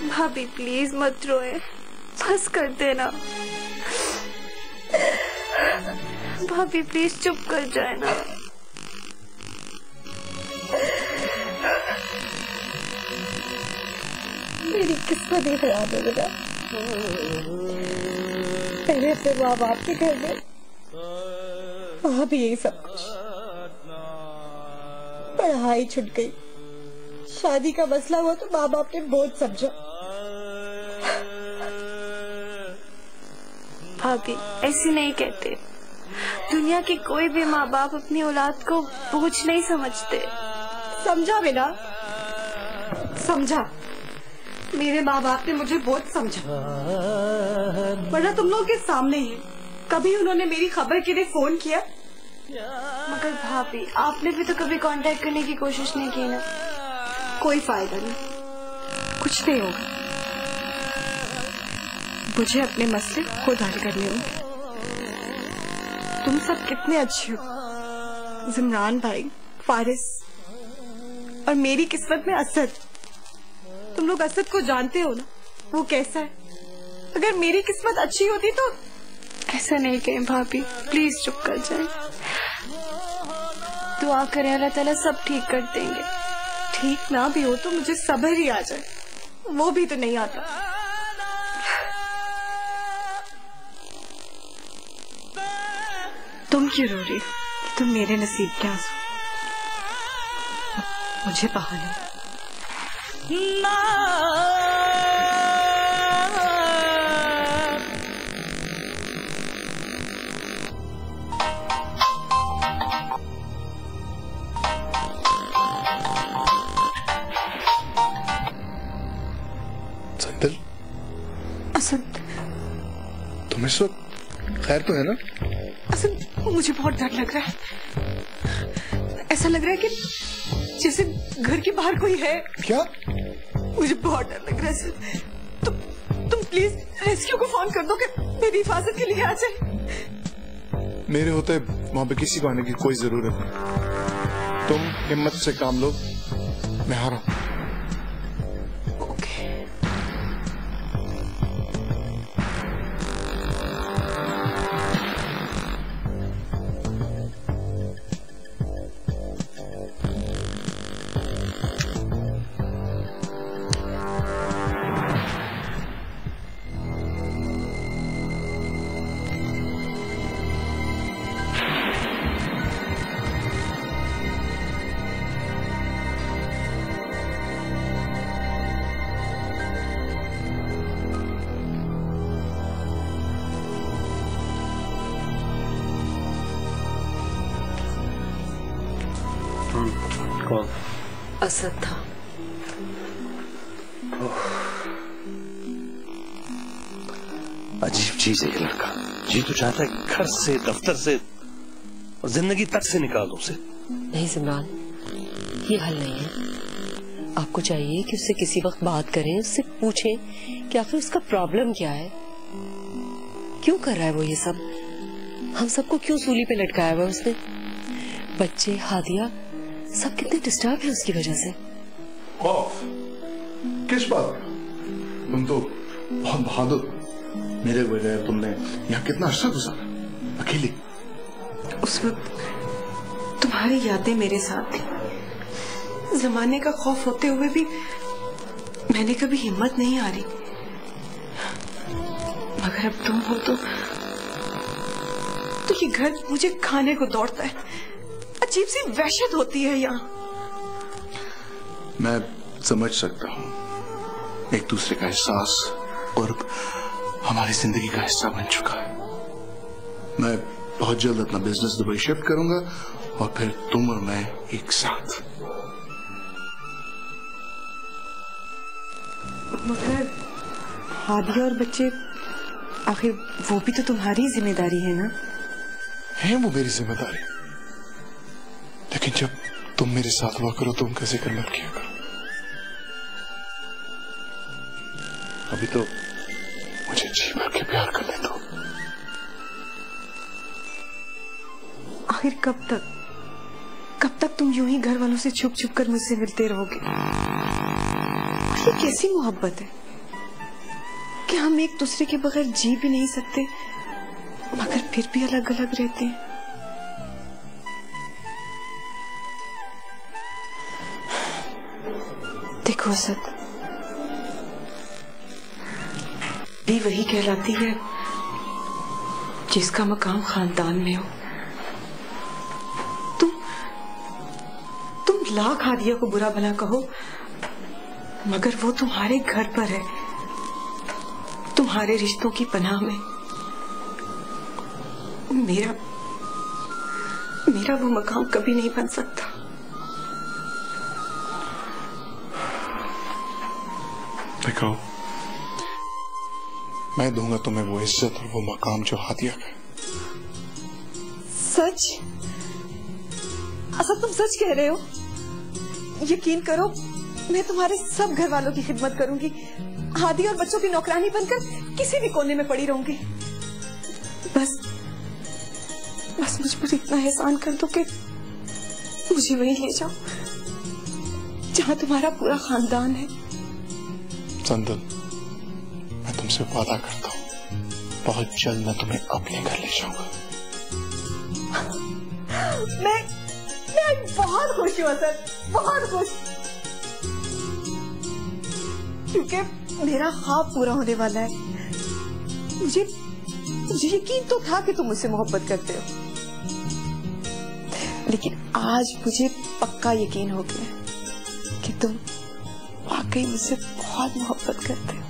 भाभी प्लीज मत रोए, बस कर देना। भाभी प्लीज चुप कर जाए ना। मेरी किस्मत ही खराब है बेटा। पहले से माँ बाप के घर में वहाँ भी यही सब कुछ, पढ़ाई छूट गई, शादी का मसला हुआ तो माँ बाप ने बोझ समझा। भाभी ऐसे नहीं कहते, दुनिया के कोई भी माँ बाप अपनी औलाद को बोझ नहीं समझते। समझा बेटा, समझा। मेरे माँ बाप ने मुझे बोझ समझा, वरना तुम लोगों के सामने ही कभी उन्होंने मेरी खबर के लिए फोन किया? मगर भाभी आपने भी तो कभी कांटेक्ट करने की कोशिश नहीं की ना। कोई फायदा नहीं, कुछ नहीं होगा। मुझे अपने मसले खुद हल करने होंगे। तुम सब कितने अच्छे हो, जिमरान भाई, फारिस, और मेरी किस्मत में असद। तुम लोग असद को जानते हो ना, वो कैसा है। अगर मेरी किस्मत अच्छी होती तो। ऐसा नहीं कहें भाभी, प्लीज चुप कर जाए। दुआ करें अल्लाह ताला सब ठीक कर देंगे। ठीक ना भी हो तो मुझे सब्र ही आ जाए, वो भी तो नहीं आता। तुम क्यों रो रही? तुम मेरे नसीब के आंसू, मुझे बहाना संदल, असद, तुम इस वक्त खैर तो है ना? असद, मुझे बहुत डर लग रहा है। ऐसा लग रहा है कि जैसे घर के बाहर कोई है। क्या? मुझे बहुत डर लग रहा है सर। तुम प्लीज रेस्क्यू को फोन कर दो कि मेरी हिफाजत के लिए आ जाए। मेरे होते वहां पे किसी को आने की कोई जरूरत नहीं। तुम हिम्मत से काम लो, मैं आ रहा हूं। कौन? असद था। अजीब चीज है ये लड़का। जी तो चाहता है घर से, दफ्तर से और जिंदगी तक से निकाल दो उसे। नहीं जिमरान, ये हल नहीं है। आपको चाहिए कि उससे किसी वक्त बात करें, उससे पूछें कि आखिर उसका प्रॉब्लम क्या है, क्यों कर रहा है वो ये सब, हम सबको क्यों सूली पे लटकाया हुआ है उसने। बच्चे, हादिया, सब कितने डिस्टर्ब है उसकी वजह से। किस बात? तुम तो बहुत बहादुर। मेरे बगैर तुमने यहाँ कितना अर्सा गुजारा अकेली। उस वक्त तुम्हारी यादें मेरे साथ थी। जमाने का खौफ होते हुए भी मैंने कभी हिम्मत नहीं हारी। मगर अब तुम हो तो ये घर मुझे खाने को दौड़ता है। अजीब सी वहशत होती है यहाँ। मैं समझ सकता हूँ, एक दूसरे का एहसास और हमारी जिंदगी का हिस्सा बन चुका है। मैं बहुत जल्द अपना बिजनेस दुबई शिफ्ट करूंगा और फिर तुम और मैं एक साथ। मगर हादिया और बच्चे, आखिर वो भी तो तुम्हारी जिम्मेदारी है ना? है वो मेरी जिम्मेदारी, लेकिन जब तुम मेरे साथ हुआ करो तुम कैसे कर किया करो। अभी तो मुझे जी भर के प्यार करने दो। आखिर कब तक तुम यूं ही घर वालों से छुप छुप कर मुझसे मिलते रहोगे? ये कैसी मोहब्बत है? कि हम एक दूसरे के बगैर जी भी नहीं सकते, मगर फिर भी अलग अलग रहते हैं। देखो असद, भी वही कहलाती है जिसका मकाम खानदान में हो। तुम लाख हादिया को बुरा भला कहो, मगर वो तुम्हारे घर पर है, तुम्हारे रिश्तों की पनाह में। मेरा वो मकाम कभी नहीं बन सकता। देखो, मैं दूंगा तुम्हें वो इज्जत और वो मकाम जो हादिया का। सच? असद, तुम सच कह रहे हो? यकीन करो, मैं तुम्हारे सब घर वालों की खिदमत करूंगी, हादिया और बच्चों की नौकरानी बनकर किसी भी कोने में पड़ी रहूंगी। बस मुझ पर इतना एहसान कर दो कि मुझे वहीं ले जाओ जहां तुम्हारा पूरा खानदान है। संदल, मैं तुमसे वादा करता हूँ, बहुत जल्द मैं तुम्हें अपने घर ले जाऊंगा। मैं बहुत खुश हूँ असद, बहुत खुश, क्योंकि मेरा ख्वाब पूरा होने वाला है। मुझे यकीन तो था कि तुम मुझसे मोहब्बत करते हो, लेकिन आज मुझे पक्का यकीन हो गया कि तुम वाकई मुझसे बहुत मोहब्बत करते हो।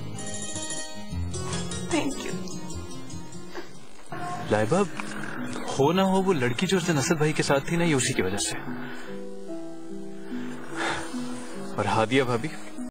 Thank you. लाइबा, हो ना हो वो लड़की जो उस दिन असद भाई के साथ थी ना, ये उसी की वजह से। और हादिया भाभी